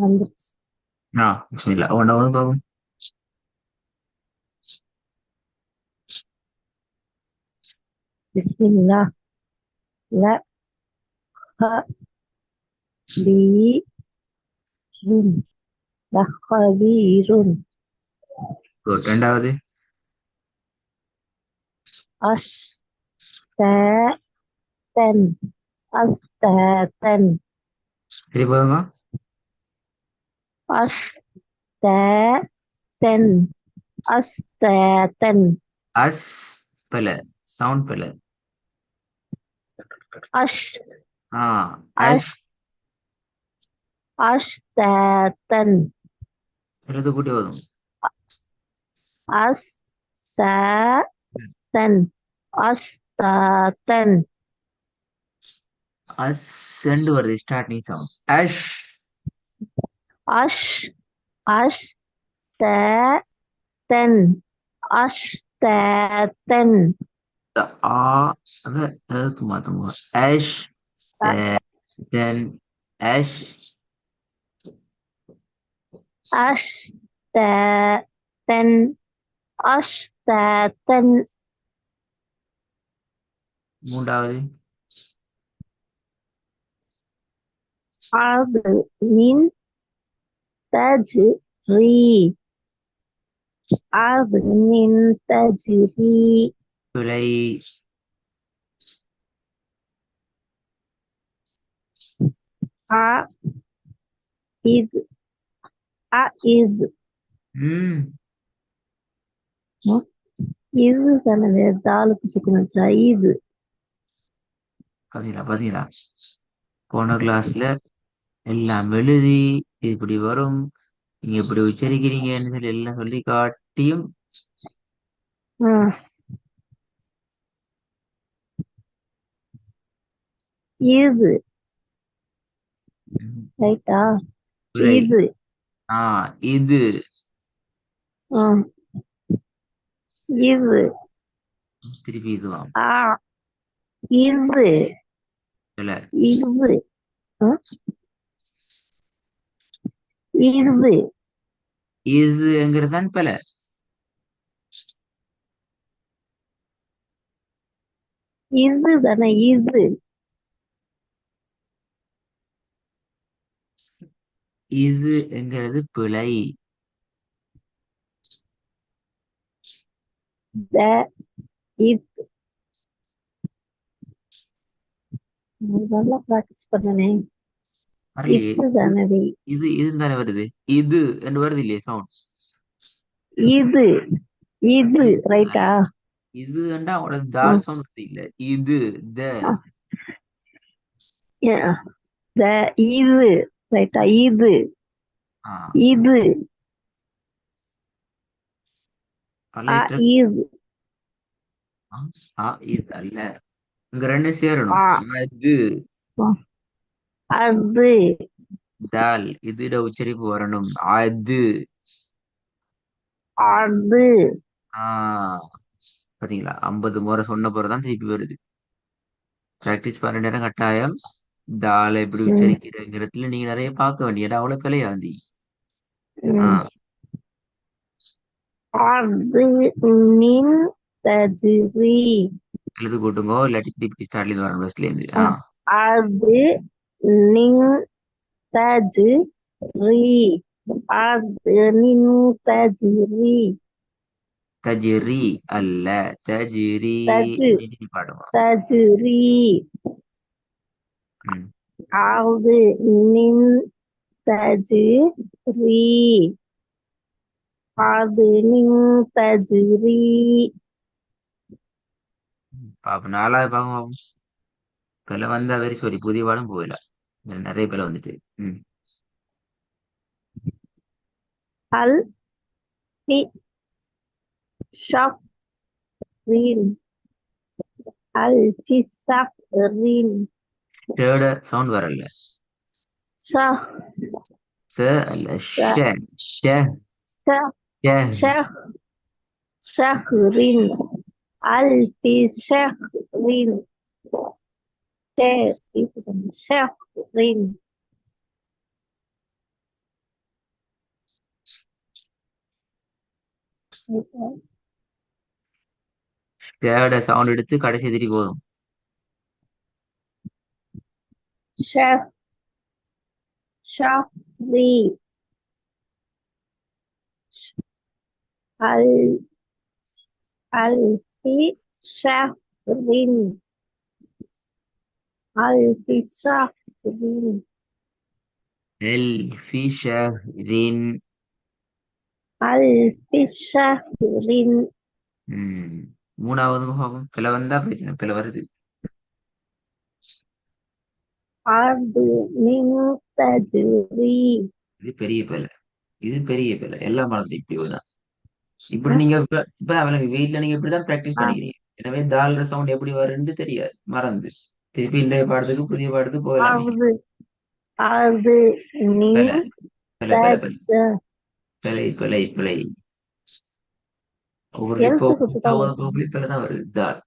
வந்துருச்சு. பிஸ்மில்லா ஒன்று ஒன்று பாப்போம். பிஸ்மில்லா. ல ஹ பீ ருன். லஹபீருன். குட். ரெண்டாவது. அஷ் த தன். அஸ்தன். சரி போதுங்க. அஷ் த தன். அஸ்தன். அஸ் பல சவுண்ட் பல. அஷ் ஆ அஷ் அஷ் அஷ்தன். எழுத்து கூட்டி வரும். அஸ்தன். அஸ்தன். அஸ் செண்டு வருது ஸ்டார்டிங் சவுண்ட். அஷ் அஷ் அஷ் த தன். அஷ்தன். the ஆ அதை எதுக்கு மாத்துங்க. அஷ் தென் அஷ் அஷ்தன். அஷ்தன். மூன்றாவது. அது மின் தஜ்ரி. அது மின் தஜ்ரி. பிழை. அ இது. அ இது. ம் இது தானே தாலுக்கு சுக்குன் வச்சா இது. பாத்தீங்களா பாத்தீங்களா, போன கிளாஸ்ல எல்லாம் எழுதி இப்படி வரும், நீங்க இப்படி உச்சரிக்கிறீங்கன்னு சொல்லி எல்லாம் சொல்லி காட்டியும் ம். இது ம், ரைட்டா. பிழை. இது. ஆ இது. ம். இது. திருப்பி இதுவாம். ஆ இது. இல்ல, இது. ம். இது. இதுங்கிறது தான் பிழை. இது தானே இது. இது என்கிறது பிழை. த இது. நல்லா பிராக்டிஸ் பண்ணனே. வரலையே. இது இது தானே. இது இது தானே வருது. இது என்று வருது இல்லையே சவுண்ட். இது. இது இது ரைட்டா. இது என்றா அவனோட ம். தால் சவுண்ட் வருது இல்ல. இது த. ஆ. ஏ, த இது ரைட்டா. இது. ஆ இது. அ லைட்டர். இது. இது அல்ல. இங்க ரெண்டு சேரணும். ஆ. அது ம். அது. தால் இதோட உச்சரிப்பு வரணும். அது. அது. ஆ பாத்தீங்களா, 50 முறை சொன்ன பிறகுதான் திருப்பி வருது. பிராக்டிஸ் பண்ண நேரம் கட்டாயம். தாலை எப்படி ம். உச்சரிக்கிறங்கிறதுல நீங்க நிறைய பார்க்க வேண்டியது அவ்வளவு பிழையாந்தி. ஆ ம். அது மின் தஜ்ரி. எழுது கூட்டுங்கோ, இல்லாட்டி திருப்பி ஸ்டார்ட்ல இருந்து வரணும் ஃபர்ஸ்ட்ல இருந்து. அ, அது நின் தஜ்ரி. அது நின் தஜ்ரி. தஜிரி அல்ல, தஜிரி. தஜு நீ பாடுவோம். தஜ்ரி. ம் அது நின் தஜ்ரி. அது நின் தஜ்ரி. பாப்போம், நாலாவது பாப்போம். பிள்ளை வந்தா வெரி சாரி, புதிய பாடம் போயில. இதுல நிறைய பிள்ளை வந்துட்டு. ம் I'll be ஷஃப் ரீன். I'll be ஷஃப் ரீன். ஷேட sound வரல. ஷ ச அல்ல, ஷ. ஷ ஷ ஷ ஷ. ஷஹ்ரின். I'll be ஷஹ்ரின். ஷஹ்ரின். ஷேட சவுண்ட் எடுத்து கடைசி திரி போதும். chef, shafri, al, alfi, shafrin, alfi, shafrin, L ஃபி ஷஹ்ரின். alfi, shafrin, ம். மூணாவது பாவம் பிழை வந்தா பிரச்சனை, பிழை வருது. ardu, min, tajri. இது பெரிய பிழை, இது பெரிய பிழை. எல்லா மறந்து இப்படிதான். இப்படி நீங்க இப்ப அவனுக்கு வீட்டுல நீங்க இப்படிதான் பிராக்டிஸ் பண்ணிக்கிறீங்க. எனவே தால்ற சவுண்ட் எப்படி வரும்னு தெரியாது, மறந்து திருப்பி இன்றைய பாடத்துக்கு புதிய பாடத்துக்கு போகலாம் நீங்க. Ardu, ardu, min, பிழை பிழை பிழை பிழை taj. பிழை பிழை பிழை. ஒவ்வொரு இப்போ எழுத்து கூட்டு தான் வரும். பிழை தான் வருது. தால்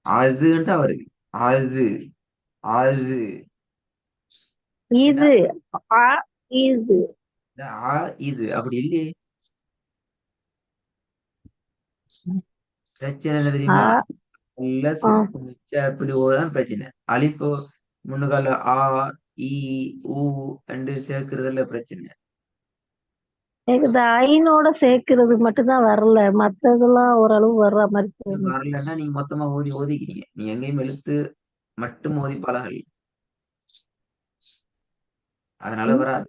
அதுன்னு தான் வருது. அது அது என்ன இது ஆ இது இந்த இது அப்படி இல்லையே. பிரச்சனை என்ன ஆ தெரியுமா? நல்ல ஆ அப்படி ஓதான் பிரச்சனை. அலிப்பு முன்னுக்கால ஆ இ ஊ என்று சேர்க்கறதுல பிரச்சனை. எனக்கு இந்த ஐனோட சேர்க்கிறது மட்டும்தான் வரல, மத்ததெல்லாம் ஓரளவு வர்ற மாதிரி இது தோணுது. வரலன்னா நீங்க மொத்தமா ஓதிக்கிறீங்க. நீ எங்கேயும் எழுத்து மட்டும் ஓதி பழகல், அதனால ம், வராது.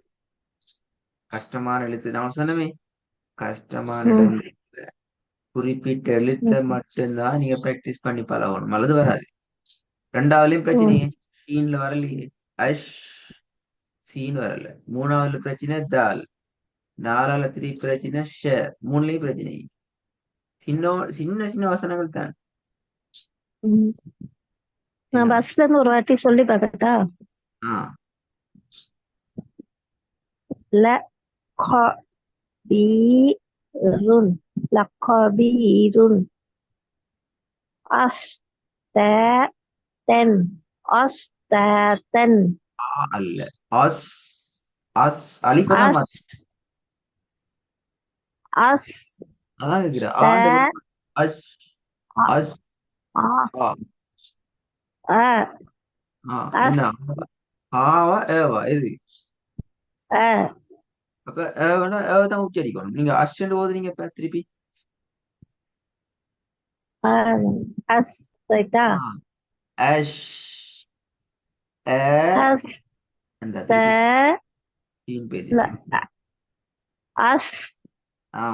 கஷ்டமான எழுத்து நான் சொன்னமே, கஷ்டமான ம், எழுத்து குறிப்பிட்ட எழுத்தை ம், மட்டும்தான் நீங்க பிராக்டிஸ் பண்ணி பழகணும், அல்லது வராது. ரெண்டாவதுலயும் பிரச்சனையே, ம், ஷீன்ல வரலையே. அஷ் சீன் வரல. மூணாவதுல பிரச்சனை தால். நாலாவது பிரச்சனை ஷ. மூணுலயும் பிரச்சனை. சின்ன சின்ன சின்ன வசனங்கள் தான். ம். நான் என்ன? பஸ்ல இருந்து ஒரு வாட்டி சொல்லி பார்க்கட்டா? ஆ ல க பி ருன் லக்கபீருன் அஸ் த தென் அஸ் த தென் அல்ல. அஸ் அஸ் அலிப்பதான் அஸ் அஸ் அதான் இருக்கிற த ஆண்டு அஸ் ஆ அஸ் ஆ ஆ ஆ ஆ என்ன? அஸ் ஆவா ஏவா இது? அ அப்ப ஏவனா ஏவ தான் உச்சரிக்கணும். நீங்க அஸ்ன்னு ஓதுறீங்க இப்ப திருப்பி. ஆ அஸ் ரைட்டா? ஆ அஷ் ஏ அஸ் அந்த த திருப்பி சீன் ல பேதிட்டு. அஸ் ஆ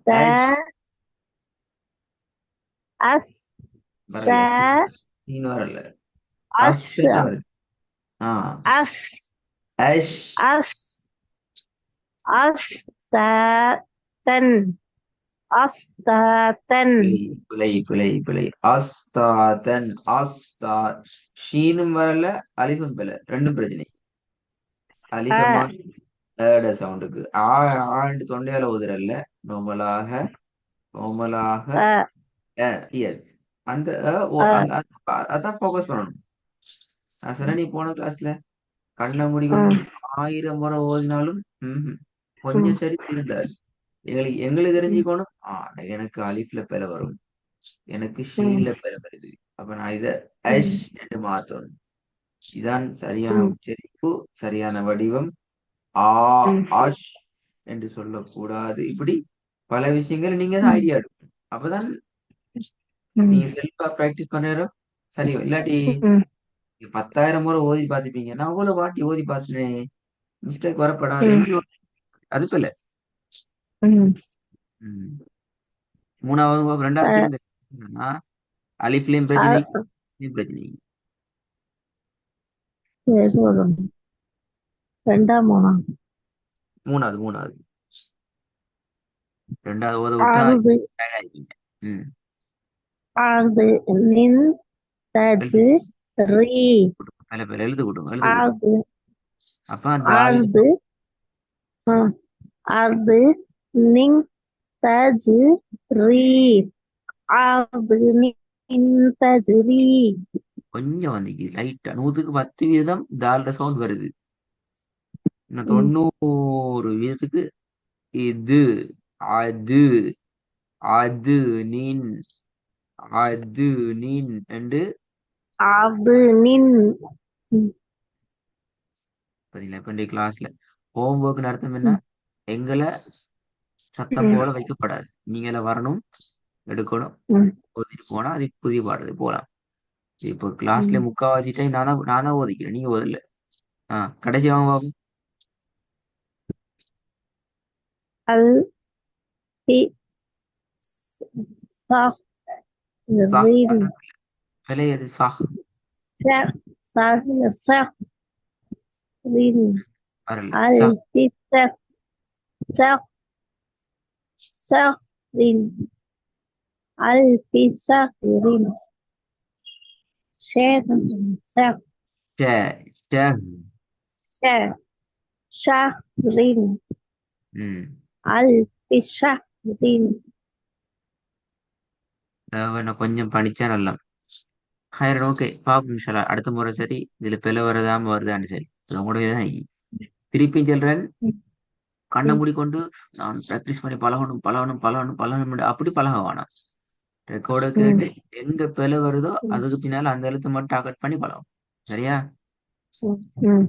த அஷ் அஸ் த வரல. சீன் வரல. அஸ் அஸ் என்ன வருது? ஆ அஸ் அஷ் அஸ் அஸ் த தென் அஸ் த தென் பிழை பிழை பிழை பிழை. அஸ்தாதன் அஸ்தா. ஷீனும் வரல, அலிஃபும் பிழை, ரெண்டும் பிரச்சனை. அலிஃபமா அ ஏட சவுண்டுக்கு ஆண்டு தொண்டையால ஊதுறல்ல. நோமலாக நோமலாக அ எஸ். அந்த அ அதான் ஃபோக்கஸ் பண்ணணும். நான் சொன்ன நீ போன கிளாஸ்ல கண்ணை மூடிக்கொண்டு ம் ஆயிரம் முறை ஓதினாலும் ம் கொஞ்சம் சரி இருந்தாரு. எங்களுக்கு தெரிஞ்சுக்கணும். எனக்கு அலிஃப்ல பிழை வரும், எனக்கு ம் ஷீன்ல பிழை வருது. அப்ப நான் இதை அஷ் ம் என்று மாத்தணும். இதான் சரியான ம் உச்சரிப்பு, சரியான வடிவம். ஆ ம் ஆஷ் என்று சொல்லக்கூடாது. இப்படி பல விஷயங்கள் நீங்க தான் ஐடியா எடுக்கணும். அப்பதான் ம் நீங்க செல்ஃபா பிராக்டிஸ் பண்ண சரி. இல்லாட்டி ம் நீங்க 10,000 முறை ஓதி பார்த்துப்பீங்க. நான் அவ்வளவு வாட்டி ஓதி பார்த்துட்டேன், மிஸ்டேக் வரப்படாது ம் என்று அதுக்கு இல்ல. ம் ம். மூணாவது வகுப்பு ரெண்டாவது அ திரும்ப என்னன்னா, அலிஃப்லயும் பிரச்சனை, அ இங்கேயும் பிரச்சனை. எது வரும்? ரெண்டா மூணா? மூணாவது மூணாவது ரெண்டாவது ஓத விட்டா ஆறுது tag ஆயிப்பீங்க. ம். ஆறுது நின் எழுத்து தஜு ரீ பல பேர் எழுத்து கூட்டும், எழுத்து கூட்டும். ஆறுது அப்ப தால் ஆறுது ஆ ஆறுது நின் தஜு ரீ ஆறுது நின் தஜு ரீ கொஞ்சம் வந்துக்கு லைட்டா 100% தால்ற சவுண்ட் வருது. இன்னும் ம் 90% இது அது அது நீன் அது நீன் என்று அது நின். ம், பாத்தீங்களா இப்ப கிளாஸ்ல ஹோம்ஒர்க் அர்த்தம் என்ன? ம், எங்களை சத்தம் ம், போல வைக்கப்படாது. நீங்கள வரணும், எடுக்கணும், ம், ஓதிட்டு போனா அது புதிய பாடல் போலாம். இப்போ கிளாஸ்ல ம். முக்காவாசி டைம் நானா ஓதிக்கிறேன், நீங்க ஓதல. கடைசி வாங்க பாப்போம். அல் தி சாஹ் சஹ்ரின். விளையது சாஹ் சஹ்ரின். வரல அல் சாஹ். தி சஹ்ரின். அல் தி சஹ்ரின். ஷஹ் ஷ ஷஹ். ஷஹ் ஷஹ்ரின். ம் அல் தி ஷஹ்ரின். நான் கொஞ்சம் படிச்சா நல்லா. ஹைர் ஓகே பாப்போம் இன்ஷால்லா. அடுத்த முறை சரி இதுல பிழை வருதாம வருதான்னு சரி அது உங்களுடைய தான். திருப்பி சொல்றேன், கண்ணை மூடிக்கொண்டு நான் பிராக்டிஸ் பண்ணி பழகணும் பழகணும் பழகணும் பழகணும் அப்படி பழக வேணாம். ரெக்கார்டு கேட்டு எங்க பிழை வருதோ அதுக்கு பின்னால அந்த எழுத்து மட்டும் டார்கெட் பண்ணி பழகும். சரியா? ம்.